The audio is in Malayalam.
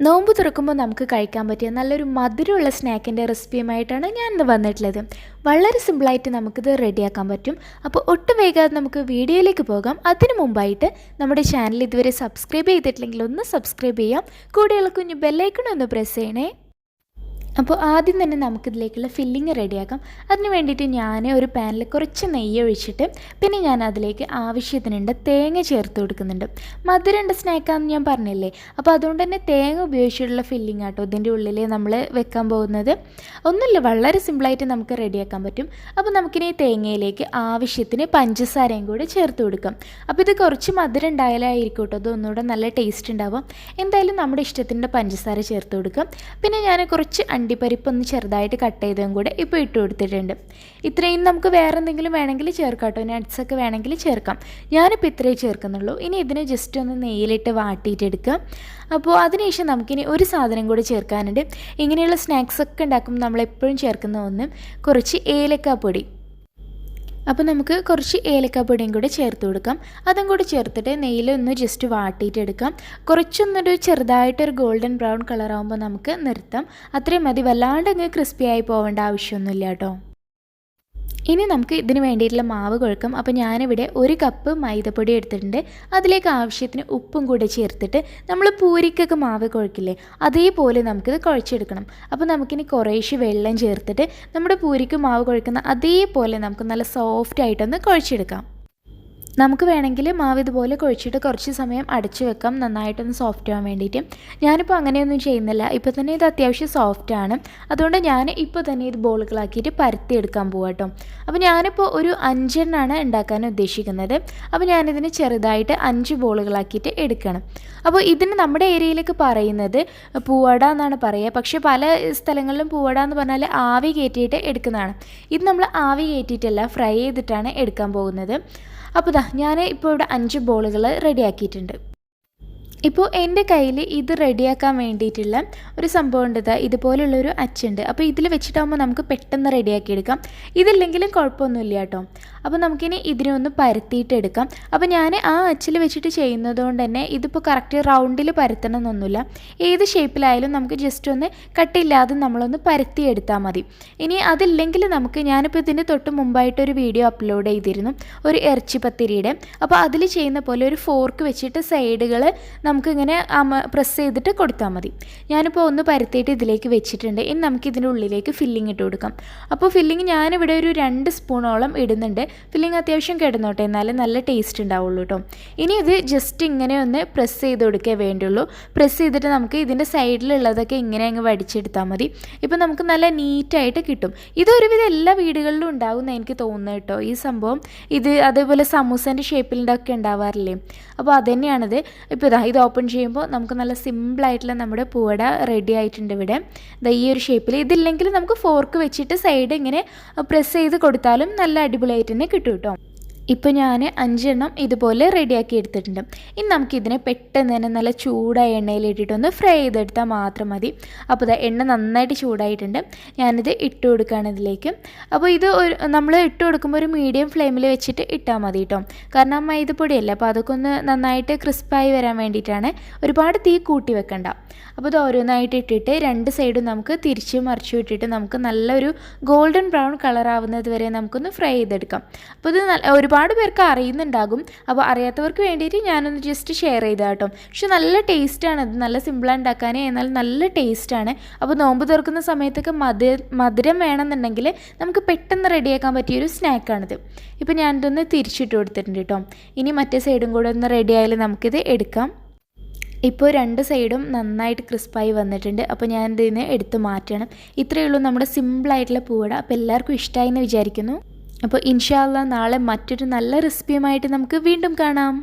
നോമ്പ് തുറക്കുമ്പോൾ നമുക്ക് കഴിക്കാൻ പറ്റിയ നല്ലൊരു മധുരമുള്ള സ്നാക്കിൻ്റെ റെസിപ്പിയുമായിട്ടാണ് ഞാനിന്ന് വന്നിട്ടുള്ളത്. വളരെ സിമ്പിളായിട്ട് നമുക്കിത് റെഡിയാക്കാൻ പറ്റും. അപ്പോൾ ഒട്ടും വൈകാതെ നമുക്ക് വീഡിയോയിലേക്ക് പോകാം. അതിനു മുമ്പായിട്ട് നമ്മുടെ ചാനൽ ഇതുവരെ സബ്സ്ക്രൈബ് ചെയ്തിട്ടില്ലെങ്കിൽ ഒന്ന് സബ്സ്ക്രൈബ് ചെയ്യാം. കൂടെയുള്ള കുഞ്ഞു ബെല്ലൈക്കൺ ഒന്ന് പ്രസ് ചെയ്യണേ. അപ്പോൾ ആദ്യം തന്നെ നമുക്കിതിലേക്കുള്ള ഫില്ലിങ് റെഡിയാക്കാം. അതിന് വേണ്ടിയിട്ട് ഞാൻ ഒരു പാനിൽ കുറച്ച് നെയ്യ് ഒഴിച്ചിട്ട് പിന്നെ ഞാൻ അതിലേക്ക് ആവശ്യത്തിനുണ്ട് തേങ്ങ ചേർത്ത് കൊടുക്കുന്നുണ്ട്. മധുരമുണ്ട് സ്നാക്കാണെന്ന് ഞാൻ പറഞ്ഞില്ലേ, അപ്പോൾ അതുകൊണ്ട് തന്നെ തേങ്ങ ഉപയോഗിച്ചിട്ടുള്ള ഫില്ലിങ് ആട്ടോ ഇതിൻ്റെ ഉള്ളിൽ നമ്മൾ വെക്കാൻ പോകുന്നത്. ഒന്നുമില്ല, വളരെ സിമ്പിളായിട്ട് നമുക്ക് റെഡിയാക്കാൻ പറ്റും. അപ്പോൾ നമുക്കിനി തേങ്ങയിലേക്ക് ആവശ്യത്തിന് പഞ്ചസാരയും കൂടി ചേർത്ത് കൊടുക്കാം. അപ്പോൾ ഇത് കുറച്ച് മധുരം ഉണ്ടായാലായിരിക്കും കേട്ടോ അത് ഒന്നുകൂടെ നല്ല ടേസ്റ്റ് ഉണ്ടാവും. എന്തായാലും നമ്മുടെ ഇഷ്ടത്തിൻ്റെ പഞ്ചസാര ചേർത്ത് കൊടുക്കാം. പിന്നെ ഞാൻ കുറച്ച് അണ്ടിപ്പരിപ്പ് ഒന്ന് ചെറുതായിട്ട് കട്ട് ചെയ്തതും കൂടെ ഇപ്പോൾ ഇട്ട് കൊടുത്തിട്ടുണ്ട്. ഇത്രയും നമുക്ക് വേറെ എന്തെങ്കിലും വേണമെങ്കിൽ ചേർക്കാം കേട്ടോ, നട്ട്സൊക്കെ വേണമെങ്കിൽ ചേർക്കാം. ഞാനിപ്പോൾ ഇത്രയും ചേർക്കുന്നുള്ളൂ. ഇനി ഇതിനെ ജസ്റ്റ് ഒന്ന് നെയ്യിലിട്ട് വാട്ടിയിട്ടെടുക്കാം. അപ്പോൾ അതിനുശേഷം നമുക്കിനി ഒരു സാധനം കൂടി ചേർക്കാനുണ്ട്. ഇങ്ങനെയുള്ള സ്നാക്സൊക്കെ ഉണ്ടാക്കുമ്പോൾ നമ്മളെപ്പോഴും ചേർക്കുന്ന ഒന്ന് കുറച്ച് ഏലക്കാപ്പൊടി. അപ്പോൾ നമുക്ക് കുറച്ച് ഏലക്കാപ്പൊടിയും കൂടി ചേർത്ത് കൊടുക്കാം. അതും കൂടി ചേർത്തിട്ട് നെയ്യിലൊന്ന് ജസ്റ്റ് വാട്ടിയിട്ടെടുക്കാം. കുറച്ചൊന്നൊരു ചെറുതായിട്ടൊരു ഗോൾഡൻ ബ്രൗൺ കളറാകുമ്പോൾ നമുക്ക് നിർത്താം. അത്രയും മതി, വല്ലാണ്ട് അങ്ങ് ക്രിസ്പി ആയി പോകേണ്ട ആവശ്യമൊന്നുമില്ല കേട്ടോ. ഇനി നമുക്ക് ഇതിന് വേണ്ടിയിട്ടുള്ള മാവ് കുഴക്കാം. അപ്പോൾ ഞാനിവിടെ 1 കപ്പ് മൈദപ്പൊടി എടുത്തിട്ടുണ്ട്. അതിലേക്ക് ആവശ്യത്തിന് ഉപ്പും കൂടെ ചേർത്തിട്ട് നമ്മൾ പൂരിക്കൊക്കെ മാവ് കുഴക്കില്ലേ, അതേപോലെ നമുക്കിത് കുഴച്ചെടുക്കണം. അപ്പോൾ നമുക്കിനി കുറേശ്ശെ വെള്ളം ചേർത്തിട്ട് നമ്മുടെ പൂരിക്ക് മാവ് കുഴക്കുന്ന അതേപോലെ നമുക്ക് നല്ല സോഫ്റ്റ് ആയിട്ടൊന്ന് കുഴച്ചെടുക്കാം. നമുക്ക് വേണമെങ്കിൽ മാവ് ഇതുപോലെ കുഴച്ചിട്ട് കുറച്ച് സമയം അടച്ചു വെക്കാം, നന്നായിട്ടൊന്ന് സോഫ്റ്റ് ആവാൻ വേണ്ടിയിട്ട്. ഞാനിപ്പോൾ അങ്ങനെയൊന്നും ചെയ്യുന്നില്ല. ഇപ്പോൾ തന്നെ ഇത് അത്യാവശ്യം സോഫ്റ്റാണ്. അതുകൊണ്ട് ഞാൻ ഇപ്പോൾ തന്നെ ഇത് ബോളുകളാക്കിയിട്ട് പരത്തിയെടുക്കാൻ പോകാം കേട്ടോ. അപ്പോൾ ഞാനിപ്പോൾ ഒരു 5 എണ്ണമാണ് ഉണ്ടാക്കാൻ ഉദ്ദേശിക്കുന്നത്. അപ്പോൾ ഞാനിതിന് ചെറുതായിട്ട് 5 ബോളുകളാക്കിയിട്ട് എടുക്കണം. അപ്പോൾ ഇതിന് നമ്മുടെ ഏരിയയിലേക്ക് പറയുന്നത് പൂവട എന്നാണ് പറയുക. പക്ഷേ പല സ്ഥലങ്ങളിലും പൂവട എന്ന് പറഞ്ഞാൽ ആവി കയറ്റിയിട്ട് എടുക്കുന്നതാണ്. ഇത് നമ്മൾ ആവി കയറ്റിയിട്ടല്ല, ഫ്രൈ ചെയ്തിട്ടാണ് എടുക്കാൻ പോകുന്നത്. അപ്പോൾ ഞാൻ ഇപ്പോൾ ഇവിടെ 5 ബോളുകൾ റെഡിയാക്കിയിട്ടുണ്ട്. ഇപ്പോൾ എൻ്റെ കയ്യിൽ ഇത് റെഡിയാക്കാൻ വേണ്ടിയിട്ടുള്ള ഒരു സംഭവം ഉണ്ട്. ഇതുപോലുള്ളൊരു അച്ചുണ്ട്. അപ്പോൾ ഇതിൽ വെച്ചിട്ടാകുമ്പോൾ നമുക്ക് പെട്ടെന്ന് റെഡിയാക്കിയെടുക്കാം. ഇതില്ലെങ്കിലും കുഴപ്പമൊന്നുമില്ല കേട്ടോ. അപ്പോൾ നമുക്കിനി ഇതിനെ ഒന്ന് പരത്തിയിട്ടെടുക്കാം. അപ്പോൾ ഞാൻ ആ അച്ചിൽ വെച്ചിട്ട് ചെയ്യുന്നത് കൊണ്ട് തന്നെ ഇതിപ്പോൾ കറക്റ്റ് റൗണ്ടിൽ പരത്തണം എന്നൊന്നുമില്ല. ഏത് ഷേപ്പിലായാലും നമുക്ക് ജസ്റ്റ് ഒന്ന് കട്ടില്ലാതെ നമ്മളൊന്ന് പരത്തിയെടുത്താൽ മതി. ഇനി അതില്ലെങ്കിൽ നമുക്ക്, ഞാനിപ്പോൾ ഇതിൻ്റെ തൊട്ട് മുമ്പായിട്ടൊരു വീഡിയോ അപ്ലോഡ് ചെയ്തിരുന്നു ഒരു ഇറച്ചിപ്പത്തിരിയുടെ. അപ്പോൾ അതിൽ ചെയ്യുന്ന പോലെ ഒരു ഫോർക്ക് വെച്ചിട്ട് സൈഡുകൾ നമുക്കിങ്ങനെ പ്രസ് ചെയ്തിട്ട് കൊടുത്താൽ മതി. ഞാനിപ്പോൾ ഒന്ന് പരത്തിയിട്ട് ഇതിലേക്ക് വെച്ചിട്ടുണ്ട്. ഇനി നമുക്ക് ഇതിൻ്റെ ഉള്ളിലേക്ക് ഫില്ലിങ് ഇട്ട് കൊടുക്കാം. അപ്പോൾ ഫില്ലിങ് ഞാനിവിടെ ഒരു 2 സ്പൂണോളം ഇടുന്നുണ്ട്. ഫില്ലിങ് അത്യാവശ്യം കിടന്നോട്ടെ, എന്നാലും നല്ല ടേസ്റ്റ് ഉണ്ടാവുള്ളൂ കേട്ടോ. ഇനി ഇത് ജസ്റ്റ് ഇങ്ങനെ ഒന്ന് പ്രസ് ചെയ്ത് കൊടുക്കേ വേണ്ടുള്ളൂ. പ്രസ് ചെയ്തിട്ട് നമുക്ക് ഇതിൻ്റെ സൈഡിലുള്ളതൊക്കെ ഇങ്ങനെ അങ്ങ് വടിച്ചെടുത്താൽ മതി. ഇപ്പോൾ നമുക്ക് നല്ല നീറ്റായിട്ട് കിട്ടും. ഇതൊരുവിധം എല്ലാ വീടുകളിലും ഉണ്ടാകുമെന്ന് എനിക്ക് തോന്നുന്നു കേട്ടോ ഈ സംഭവം. ഇത് അതേപോലെ സമൂസേൻ്റെ ഷേപ്പിലൊക്കെ ഉണ്ടാവാറില്ലേ, അപ്പോൾ അതുതന്നെയാണിത്. ഇപ്പോൾ ഇത് ഓപ്പൺ ചെയ്യുമ്പോൾ നമുക്ക് നല്ല സിമ്പിളായിട്ടുള്ള നമ്മുടെ പൂവട റെഡി ആയിട്ടുണ്ട് ഇവിടെ. ഈ ഒരു ഷേപ്പിൽ. ഇതില്ലെങ്കിൽ നമുക്ക് ഫോർക്ക് വെച്ചിട്ട് സൈഡ് ഇങ്ങനെ പ്രസ് ചെയ്ത് കൊടുത്താലും നല്ല അടിപൊളിയായിട്ട് തന്നെ കിട്ടും കേട്ടോ. ഇപ്പോൾ ഞാൻ 5 എണ്ണം ഇതുപോലെ റെഡിയാക്കി എടുത്തിട്ടുണ്ട്. ഇനി നമുക്കിതിനെ പെട്ടെന്ന് തന്നെ നല്ല ചൂടായ എണ്ണയിലിട്ടിട്ടൊന്ന് ഫ്രൈ ചെയ്തെടുത്താൽ മാത്രം മതി. അപ്പോൾ എണ്ണ നന്നായിട്ട് ചൂടായിട്ടുണ്ട്. ഞാനിത് ഇട്ട് കൊടുക്കുകയാണ് ഇതിലേക്ക്. അപ്പോൾ ഇത് നമ്മൾ ഇട്ട് കൊടുക്കുമ്പോൾ ഒരു മീഡിയം ഫ്ലെയിമിൽ വെച്ചിട്ട് ഇട്ടാൽ മതി കേട്ടോ. കാരണം മൈദപ്പൊടിയല്ല, അപ്പോൾ അതൊക്കെ ഒന്ന് നന്നായിട്ട് ക്രിസ്പായി വരാൻ വേണ്ടിയിട്ടാണ്. ഒരുപാട് തീ കൂട്ടി വെക്കണ്ട. അപ്പോൾ ഇത് ഓരോന്നായിട്ട് ഇട്ടിട്ട് 2 സൈഡും നമുക്ക് തിരിച്ച് മറിച്ചു ഇട്ടിട്ട് നമുക്ക് നല്ലൊരു ഗോൾഡൻ ബ്രൗൺ കളറാവുന്നത് വരെ നമുക്കൊന്ന് ഫ്രൈ ചെയ്തെടുക്കാം. അപ്പോൾ ഇത് ഒരുപാട് പേർക്ക് അറിയുന്നുണ്ടാകും. അപ്പോൾ അറിയാത്തവർക്ക് വേണ്ടിയിട്ട് ഞാനൊന്ന് ജസ്റ്റ് ഷെയർ ചെയ്താൽ കേട്ടോ. പക്ഷെ നല്ല ടേസ്റ്റാണ്. അത് നല്ല സിമ്പിളാണ് ഉണ്ടാക്കാൻ, എന്നാൽ നല്ല ടേസ്റ്റാണ്. അപ്പോൾ നോമ്പ് തുറക്കുന്ന സമയത്തൊക്കെ മധുരം വേണമെന്നുണ്ടെങ്കിൽ നമുക്ക് പെട്ടെന്ന് റെഡിയാക്കാൻ പറ്റിയൊരു സ്നാക്കാണിത്. ഇപ്പോൾ ഞാനിതൊന്ന് തിരിച്ചിട്ട് കൊടുത്തിട്ടുണ്ട് കേട്ടോ. ഇനി മറ്റേ സൈഡും കൂടെ ഒന്ന് റെഡി ആയാലും നമുക്കിത് എടുക്കാം. ഇപ്പോൾ 2 സൈഡും നന്നായിട്ട് ക്രിസ്പായി വന്നിട്ടുണ്ട്. അപ്പോൾ ഞാൻ ഇതിനെ എടുത്ത് മാറ്റണം. ഇത്രയേ ഉള്ളൂ നമ്മുടെ സിമ്പിളായിട്ടുള്ള പൂവട. അപ്പോൾ എല്ലാവർക്കും ഇഷ്ടമായി എന്ന് വിചാരിക്കുന്നു. അപ്പോൾ ഇൻഷാ അല്ലാഹ് നാളെ മറ്റൊരു നല്ല റെസിപ്പിയുമായിട്ട് നമുക്ക് വീണ്ടും കാണാം.